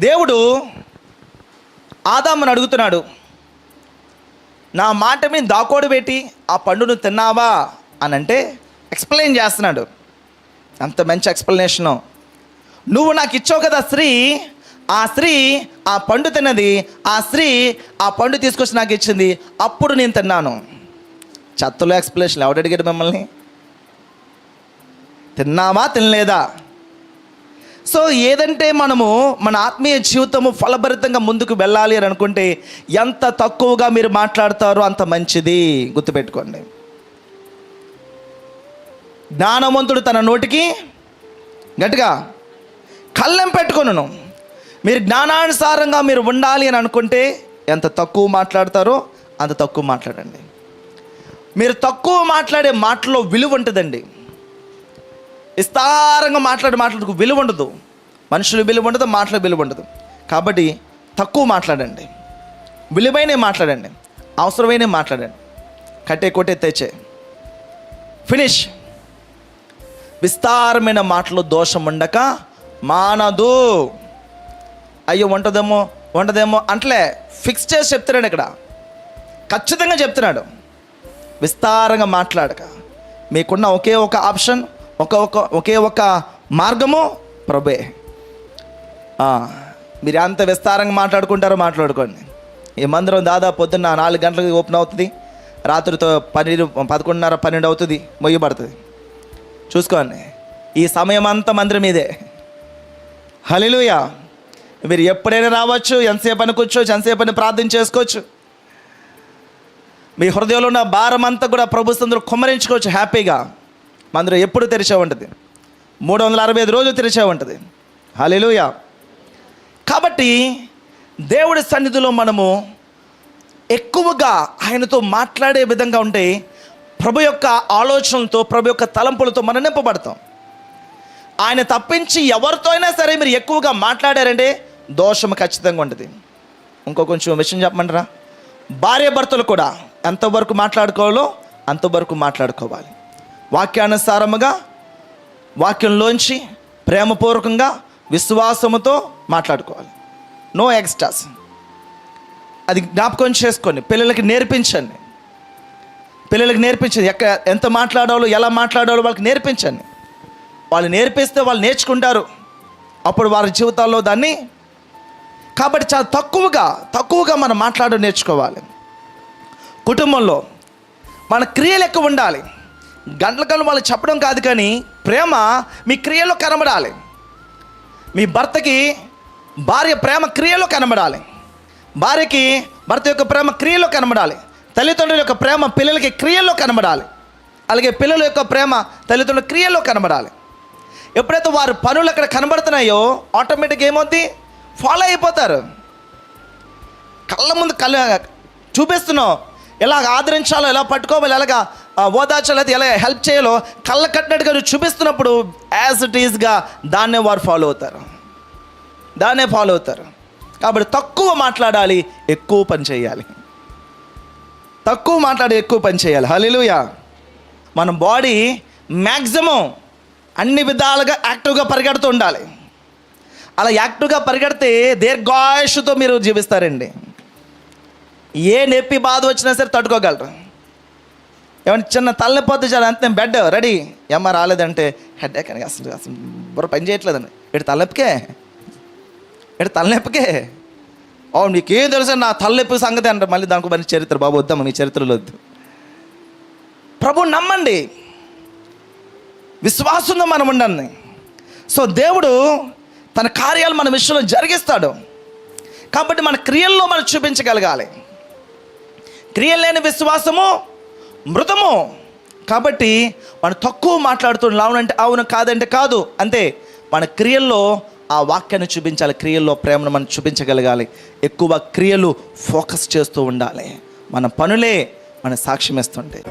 దేవుడు ఆదామును అడుగుతున్నాడు, నా మాట మీద దాకోడు పెట్టి ఆ పండును తిన్నావా అని అంటే ఎక్స్ప్లెయిన్ చేస్తున్నాడు. అంత మంచి ఎక్స్ప్లెనేషను. నువ్వు నాకు ఇచ్చావు కదా స్త్రీ, ఆ స్త్రీ ఆ పండు తిన్నది, ఆ స్త్రీ ఆ పండు తీసుకొచ్చి నాకు ఇచ్చింది, అప్పుడు నేను తిన్నాను. చెత్తలో ఎక్స్ప్లెనేషన్. ఎవడు అడిగాడు మిమ్మల్ని? తిన్నావా తినలేదా? సో ఏదంటే మనము మన ఆత్మీయ జీవితము ఫలభరితంగా ముందుకు వెళ్ళాలి అని అనుకుంటే ఎంత తక్కువగా మీరు మాట్లాడతారో అంత మంచిది. గుర్తుపెట్టుకోండి. జ్ఞానవంతుడు తన నోటికి గట్టిగా కళ్ళెం పెట్టుకొనును. మీరు జ్ఞానానుసారంగా మీరు ఉండాలి అని అనుకుంటే ఎంత తక్కువ మాట్లాడతారో అంత తక్కువ మాట్లాడండి. మీరు తక్కువ మాట్లాడే మాటలో విలువ ఉంటుందండి. విస్తారంగా మాట్లాడుకు విలువ ఉండదు. మనుషులు విలువ ఉండదు, మాటలు విలువ ఉండదు. కాబట్టి తక్కువ మాట్లాడండి, విలువైనవి మాట్లాడండి, అవసరమైనవి మాట్లాడండి. కట్టే కొట్టే తెచ్చే ఫినిష్. విస్తారమైన మాటలు దోషం ఉండక మానదు. అయ్యో వంటదేమో అంటలే, ఫిక్స్ చేసి చెప్తున్నాడు ఇక్కడ, ఖచ్చితంగా చెప్తున్నాడు. విస్తారంగా మాట్లాడక మీకున్న ఒకే ఒక ఆప్షన్, ఒకే ఒక మార్గము ప్రభువే. మీరు ఎంత విస్తారంగా మాట్లాడుకుంటారో మాట్లాడుకోండి. ఈ మందిరం దాదాపు పొద్దున్న 4 గంటలకు ఓపెన్ అవుతుంది, రాత్రితో 11:30, 12 అవుతుంది, మొయ్యబడుతుంది. చూసుకోండి, ఈ సమయం అంతా మందిరం మీదే. హల్లెలూయా. మీరు ఎప్పుడైనా రావచ్చు, ఎంతసేపు అని కూర్చోవచ్చు, ఎంతసేపు అని ప్రార్థన చేసుకోవచ్చు. మీ హృదయంలో ఉన్న భారం అంతా కూడా ప్రభు సన్నిధిలో కుమ్మరించుకోవచ్చు హ్యాపీగా. మందిరం ఎప్పుడు తెరిచే ఉంటుంది, 365 రోజులు తెరిచే ఉంటుంది. హల్లెలూయా. కాబట్టి దేవుడి సన్నిధిలో మనము ఎక్కువగా ఆయనతో మాట్లాడే విధంగా ఉంటే ప్రభు యొక్క ఆలోచనలతో, ప్రభు యొక్క తలంపులతో మనం నింపబడతాం. ఆయన తప్పించి ఎవరితో అయినా సరే మీరు ఎక్కువగా మాట్లాడారంటే దోషం ఖచ్చితంగా ఉంటుంది. కొంచెం విషయం చెప్పమంటారా? భార్య భర్తలు కూడా ఎంతవరకు మాట్లాడుకోవాలో అంతవరకు మాట్లాడుకోవాలి. వాక్యానుసారముగా, వాక్యంలోంచి ప్రేమపూర్వకంగా, విశ్వాసముతో మాట్లాడుకోవాలి. No extras. అది జ్ఞాపకం చేసుకోండి. పిల్లలకి నేర్పించండి. ఎంత మాట్లాడాలో, ఎలా మాట్లాడాలో వాళ్ళకి నేర్పించండి. వాళ్ళు నేర్పిస్తే వాళ్ళు నేర్చుకుంటారు, అప్పుడు వారి జీవితాల్లో దాన్ని. కాబట్టి చాలా తక్కువగా మనం మాట్లాడడం నేర్చుకోవాలి. కుటుంబంలో మన క్రియలు ఎక్కువ ఉండాలి. గంటల వాళ్ళు చెప్పడం కాదు, కానీ ప్రేమ మీ క్రియలో కనబడాలి. మీ భర్తకి భార్య ప్రేమ క్రియలో కనబడాలి, భార్యకి భర్త యొక్క ప్రేమ క్రియలో కనబడాలి, తల్లిదండ్రుల యొక్క ప్రేమ పిల్లలకి క్రియల్లో కనబడాలి, అలాగే పిల్లల యొక్క ప్రేమ తల్లిదండ్రుల క్రియల్లో కనబడాలి. ఎప్పుడైతే వారి పనులు అక్కడ కనబడుతున్నాయో ఆటోమేటిక్గా ఏమవుతుంది? ఫాలో అయిపోతారు. కళ్ళ ముందు చూపిస్తున్నావు, ఎలా ఆదరించాలో, ఎలా పట్టుకోవాలి, ఎలాగా ఓదార్చాలో, ఎలా హెల్ప్ చేయాలో కళ్ళ కట్టినట్టుగా నువ్వు చూపిస్తున్నప్పుడు యాజ్ ఇట్ ఈజ్గా దాన్నే వారు ఫాలో అవుతారు. కాబట్టి తక్కువ మాట్లాడాలి, ఎక్కువ పని చేయాలి. హల్లెలూయా. మన బాడీ మ్యాక్సిమం అన్ని విధాలుగా యాక్టివ్గా పరిగెడుతూ ఉండాలి. అలా యాక్టివ్గా పరిగెడితే దీర్ఘాయుషుతో మీరు జీవిస్తారండి. ఏ నొప్పి బాధ వచ్చినా సరే తట్టుకోగలరు. ఏమంటే చిన్న తలనొప్పి చాలు, అంతే బెడ్ రెడీ. ఏమో రాలేదంటే హెడేక్ అని అసలు బుర్ర పని చేయట్లేదండి. ఇటు తలనొప్పికే నీకేం తెలుసు నా తలనొప్పి సంగతి అంటే మళ్ళీ దానికి మంచి చరిత్ర. బాబు వద్దాము, నీ చరిత్రలో వద్దు. ప్రభువు నమ్మండి, విశ్వాసంతో మనం ఉండండి. సో దేవుడు తన కార్యాలు మన విషయంలో జరిగిస్తాడు. కాబట్టి మన క్రియల్లో మనం చూపించగలగాలి. క్రియలు లేని విశ్వాసము మృతము. కాబట్టి మనం తక్కువ మాట్లాడుతున్నాం, అవునంటే అవును, కాదంటే కాదు, అంతే. మన క్రియల్లో ఆ వాక్యాన్ని చూపించాలి, క్రియల్లో ప్రేమను మనం చూపించగలగాలి. ఎక్కువ క్రియలు ఫోకస్ చేస్తూ ఉండాలి. మన పనులే మన సాక్ష్యం ఇస్తుంటాయి.